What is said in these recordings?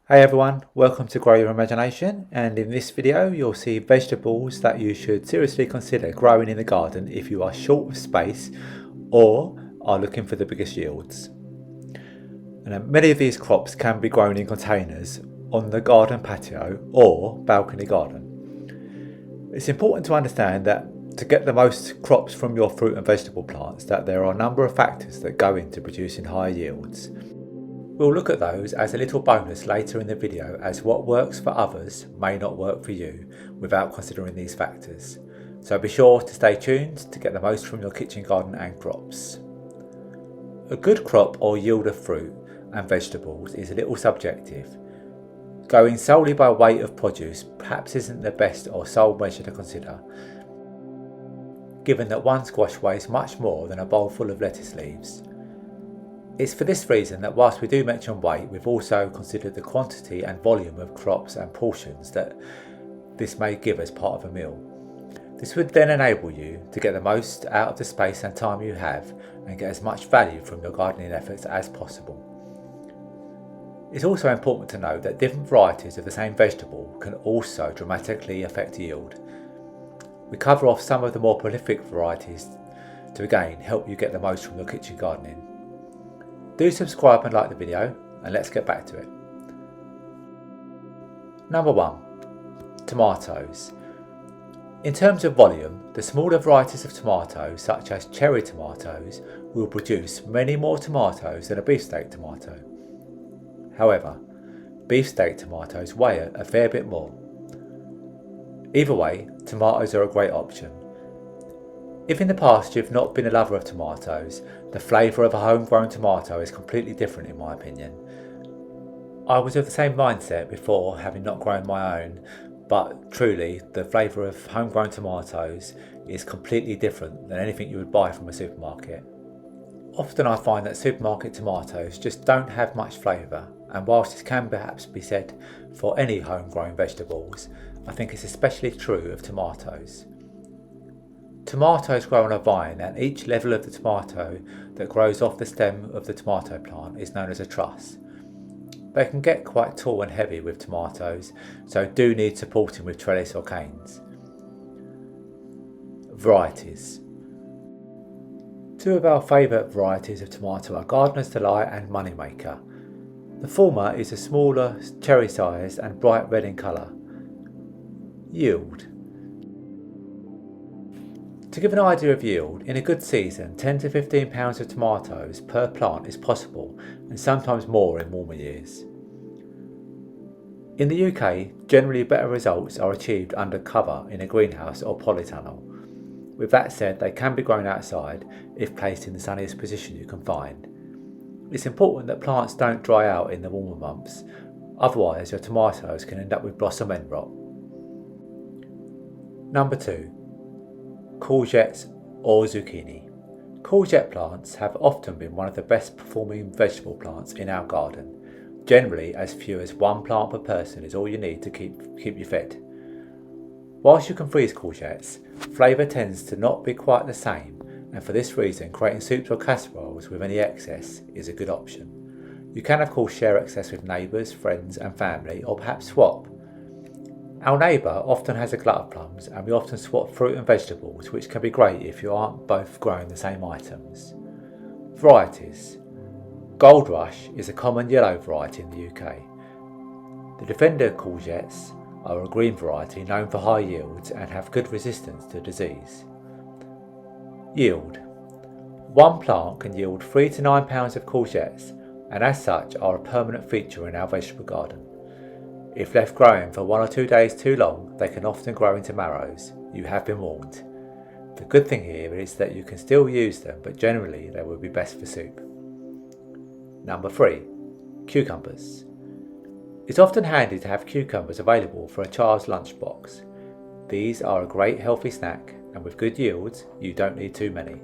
Hey everyone, welcome to Grow Your Imagination, and in this video you'll see vegetables that you should seriously consider growing in the garden if you are short of space or are looking for the biggest yields. And many of these crops can be grown in containers on the garden patio or balcony garden. It's important to understand that to get the most crops from your fruit and vegetable plants that there are a number of factors that go into producing higher yields. We'll look at those as a little bonus later in the video, as what works for others may not work for you without considering these factors. So be sure to stay tuned to get the most from your kitchen garden and crops. A good crop or yield of fruit and vegetables is a little subjective. Going solely by weight of produce perhaps isn't the best or sole measure to consider, given that one squash weighs much more than a bowl full of lettuce leaves. It's for this reason that whilst we do mention weight, we've also considered the quantity and volume of crops and portions that this may give as part of a meal. This would then enable you to get the most out of the space and time you have and get as much value from your gardening efforts as possible. It's also important to note that different varieties of the same vegetable can also dramatically affect yield. We cover off some of the more prolific varieties to again help you get the most from your kitchen gardening. Do subscribe and like the video, and let's get back to it. Number 1. Tomatoes. In terms of volume, the smaller varieties of tomatoes, such as cherry tomatoes, will produce many more tomatoes than a beefsteak tomato. However, beefsteak tomatoes weigh a fair bit more. Either way, tomatoes are a great option. If in the past you've not been a lover of tomatoes, the flavour of a homegrown tomato is completely different in my opinion. I was of the same mindset before, having not grown my own, but truly the flavour of homegrown tomatoes is completely different than anything you would buy from a supermarket. Often I find that supermarket tomatoes just don't have much flavour, and whilst this can perhaps be said for any homegrown vegetables, I think it's especially true of tomatoes. Tomatoes grow on a vine, and each level of the tomato that grows off the stem of the tomato plant is known as a truss. They can get quite tall and heavy with tomatoes, so do need supporting with trellis or canes. Varieties. Two of our favourite varieties of tomato are Gardener's Delight and Moneymaker. The former is a smaller, cherry sized and bright red in colour. Yield. To give an idea of yield, in a good season 10 to 15 pounds of tomatoes per plant is possible, and sometimes more in warmer years. In the UK, generally better results are achieved under cover in a greenhouse or polytunnel. With that said, they can be grown outside if placed in the sunniest position you can find. It's important that plants don't dry out in the warmer months, otherwise your tomatoes can end up with blossom end rot. Number 2. Courgettes or zucchini. Courgette plants have often been one of the best performing vegetable plants in our garden. Generally, as few as one plant per person is all you need to keep you fed. Whilst you can freeze courgettes, flavour tends to not be quite the same, and for this reason creating soups or casseroles with any excess is a good option. You can of course share excess with neighbours, friends and family, or perhaps swap. Our neighbour often has a glut of plums, and we often swap fruit and vegetables, which can be great if you aren't both growing the same items. Varieties. Gold Rush is a common yellow variety in the UK. The Defender courgettes are a green variety known for high yields and have good resistance to disease. Yield. One plant can yield 3 to 9 pounds of courgettes, and as such are a permanent feature in our vegetable garden. If left growing for 1 or 2 days too long, they can often grow into marrows. You have been warned. The good thing here is that you can still use them, but generally they will be best for soup. Number 3. Cucumbers. It's often handy to have cucumbers available for a child's lunchbox. These are a great healthy snack, and with good yields, you don't need too many.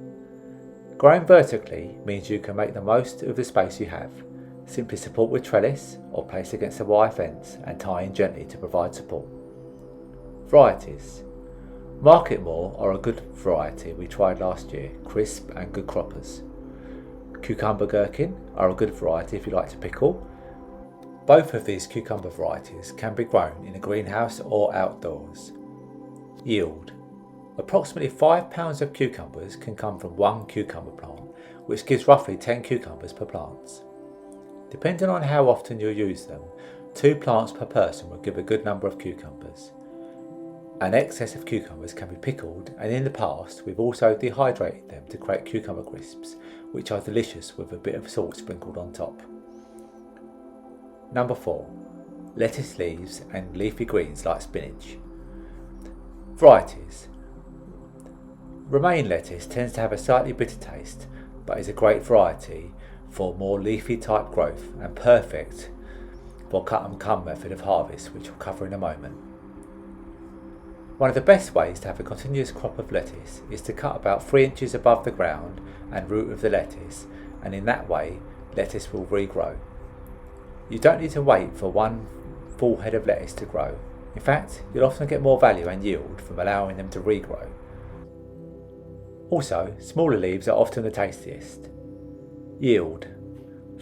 Growing vertically means you can make the most of the space you have. Simply support with trellis or place against a wire fence and tie in gently to provide support. Varieties. Marketmore are a good variety we tried last year, crisp and good croppers. Cucumber gherkin are a good variety if you like to pickle. Both of these cucumber varieties can be grown in a greenhouse or outdoors. Yield. Approximately 5 pounds of cucumbers can come from one cucumber plant, which gives roughly 10 cucumbers per plant. Depending on how often you use them, 2 plants per person will give a good number of cucumbers. An excess of cucumbers can be pickled, and in the past we've also dehydrated them to create cucumber crisps, which are delicious with a bit of salt sprinkled on top. Number 4. Lettuce leaves and leafy greens like spinach. Varieties. Romaine lettuce tends to have a slightly bitter taste, but is a great variety for more leafy type growth and perfect for cut and come method of harvest, which we'll cover in a moment. One of the best ways to have a continuous crop of lettuce is to cut about 3 inches above the ground and root of the lettuce, and in that way lettuce will regrow. You don't need to wait for one full head of lettuce to grow. In fact, you'll often get more value and yield from allowing them to regrow. Also, smaller leaves are often the tastiest. Yield.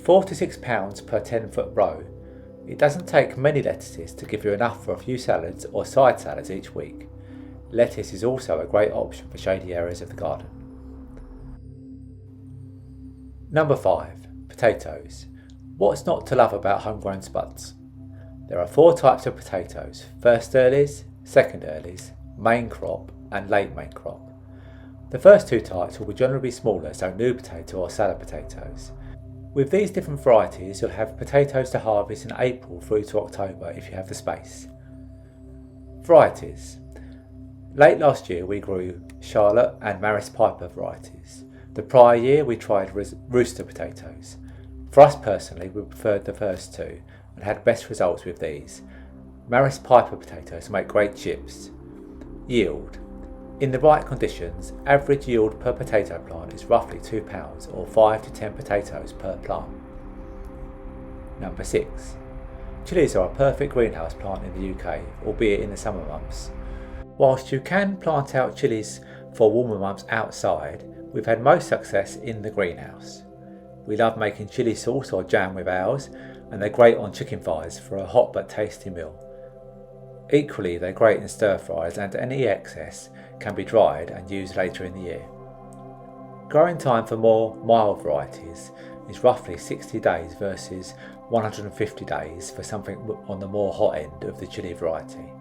4 to 6 pounds per 10-foot row. It doesn't take many lettuces to give you enough for a few salads or side salads each week. Lettuce is also a great option for shady areas of the garden. Number 5. Potatoes. What's not to love about homegrown spuds? There are 4 types of potatoes: first earlies, second earlies, main crop and late main crop. The first 2 types will generally be smaller, so new potato or salad potatoes. With these different varieties, you'll have potatoes to harvest in April through to October if you have the space. Varieties. Late last year we grew Charlotte and Maris Piper varieties. The prior year we tried rooster potatoes. For us personally, we preferred the first 2 and had best results with these. Maris Piper potatoes make great chips. Yield. In the right conditions, average yield per potato plant is roughly 2 pounds or 5 to 10 potatoes per plant. Number 6. Chilies are a perfect greenhouse plant in the UK, albeit in the summer months. Whilst you can plant out chilies for warmer months outside, we've had most success in the greenhouse. We love making chili sauce or jam with ours, and they're great on chicken thighs for a hot but tasty meal. Equally, they're great in stir fries, and any excess can be dried and used later in the year. Growing time for more mild varieties is roughly 60 days versus 150 days for something on the more hot end of the chili variety.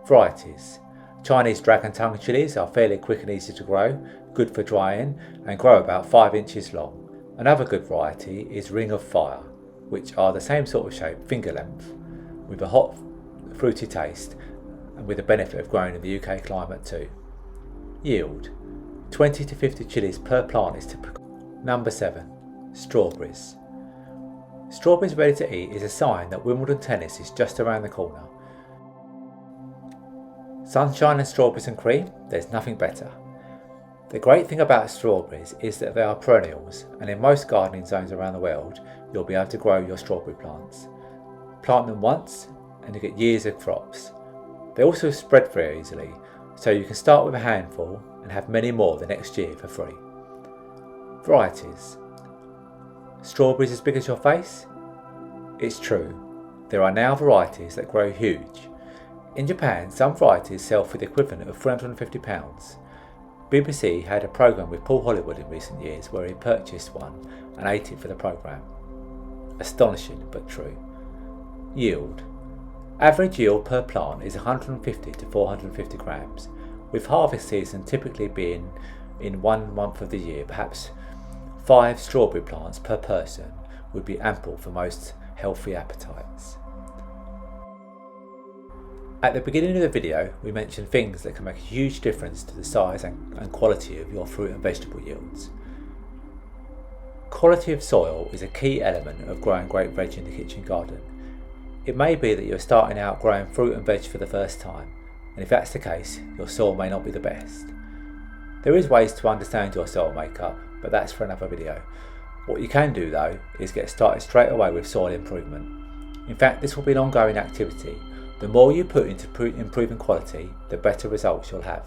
Varieties. Chinese dragon tongue chilies are fairly quick and easy to grow, good for drying, and grow about 5 inches long. Another good variety is Ring of Fire, which are the same sort of shape, finger length, with a hot fruity taste and with the benefit of growing in the UK climate too. Yield. 20 to 50 chilies per plant is typical. Number 7. Strawberries. Strawberries ready to eat is a sign that Wimbledon tennis is just around the corner. Sunshine and strawberries and cream, there's nothing better. The great thing about strawberries is that they are perennials, and in most gardening zones around the world you'll be able to grow your strawberry plants. Plant them once and you get years of crops. They also spread very easily, so you can start with a handful and have many more the next year for free. Varieties. Strawberries as big as your face? It's true. There are now varieties that grow huge. In Japan, some varieties sell for the equivalent of £350. BBC had a programme with Paul Hollywood in recent years where he purchased one and ate it for the programme. Astonishing but true. Yield. Average yield per plant is 150 to 450 grams, with harvest season typically being in 1 month of the year. Perhaps 5 strawberry plants per person would be ample for most healthy appetites. At the beginning of the video, we mentioned things that can make a huge difference to the size and quality of your fruit and vegetable yields. Quality of soil is a key element of growing great veg in the kitchen garden. It may be that you're starting out growing fruit and veg for the first time, and if that's the case, your soil may not be the best. There is ways to understand your soil makeup, but that's for another video. What you can do though is get started straight away with soil improvement. In fact, this will be an ongoing activity. The more you put into improving quality, the better results you'll have.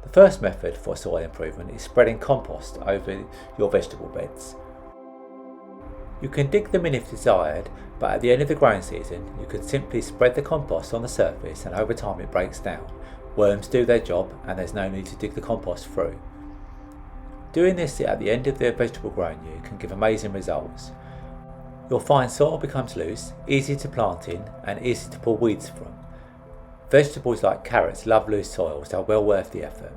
The first method for soil improvement is spreading compost over your vegetable beds. You can dig them in if desired, but at the end of the growing season you can simply spread the compost on the surface and over time it breaks down. Worms do their job and there's no need to dig the compost through. Doing this at the end of the vegetable growing year can give amazing results. You'll find soil becomes loose, easy to plant in and easy to pull weeds from. Vegetables like carrots love loose soil, so well worth the effort.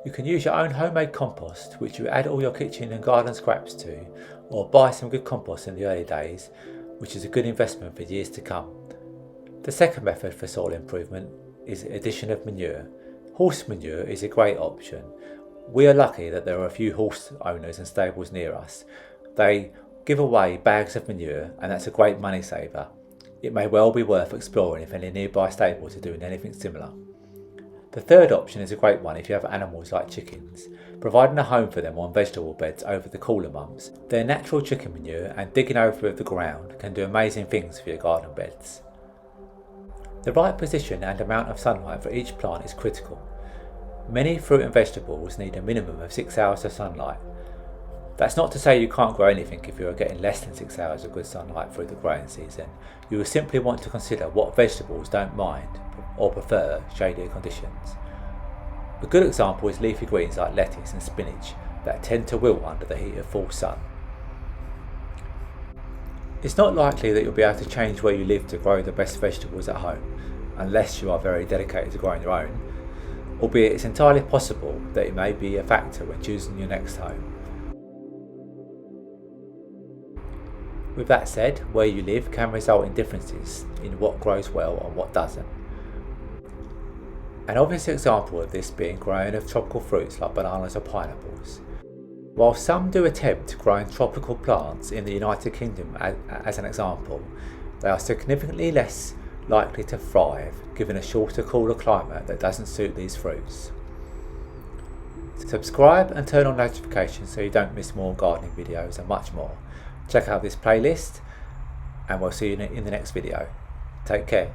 You can use your own homemade compost, which you add all your kitchen and garden scraps to, or buy some good compost in the early days, which is a good investment for years to come. The second method for soil improvement is the addition of manure. Horse manure is a great option. We are lucky that there are a few horse owners and stables near us. They give away bags of manure and that's a great money saver. It may well be worth exploring if any nearby stables are doing anything similar. The third option is a great one if you have animals like chickens. Providing a home for them on vegetable beds over the cooler months, their natural chicken manure and digging over the ground can do amazing things for your garden beds. The right position and amount of sunlight for each plant is critical. Many fruit and vegetables need a minimum of 6 hours of sunlight. That's not to say you can't grow anything if you are getting less than 6 hours of good sunlight through the growing season. You will simply want to consider what vegetables don't mind or prefer shadier conditions. A good example is leafy greens like lettuce and spinach that tend to wilt under the heat of full sun. It's not likely that you'll be able to change where you live to grow the best vegetables at home, unless you are very dedicated to growing your own, albeit it's entirely possible that it may be a factor when choosing your next home. With that said, where you live can result in differences in what grows well and what doesn't. An obvious example of this being growing of tropical fruits like bananas or pineapples. While some do attempt growing tropical plants in the United Kingdom as an example, they are significantly less likely to thrive given a shorter, cooler climate that doesn't suit these fruits. Subscribe and turn on notifications so you don't miss more gardening videos and much more. Check out this playlist and we'll see you in the next video. Take care.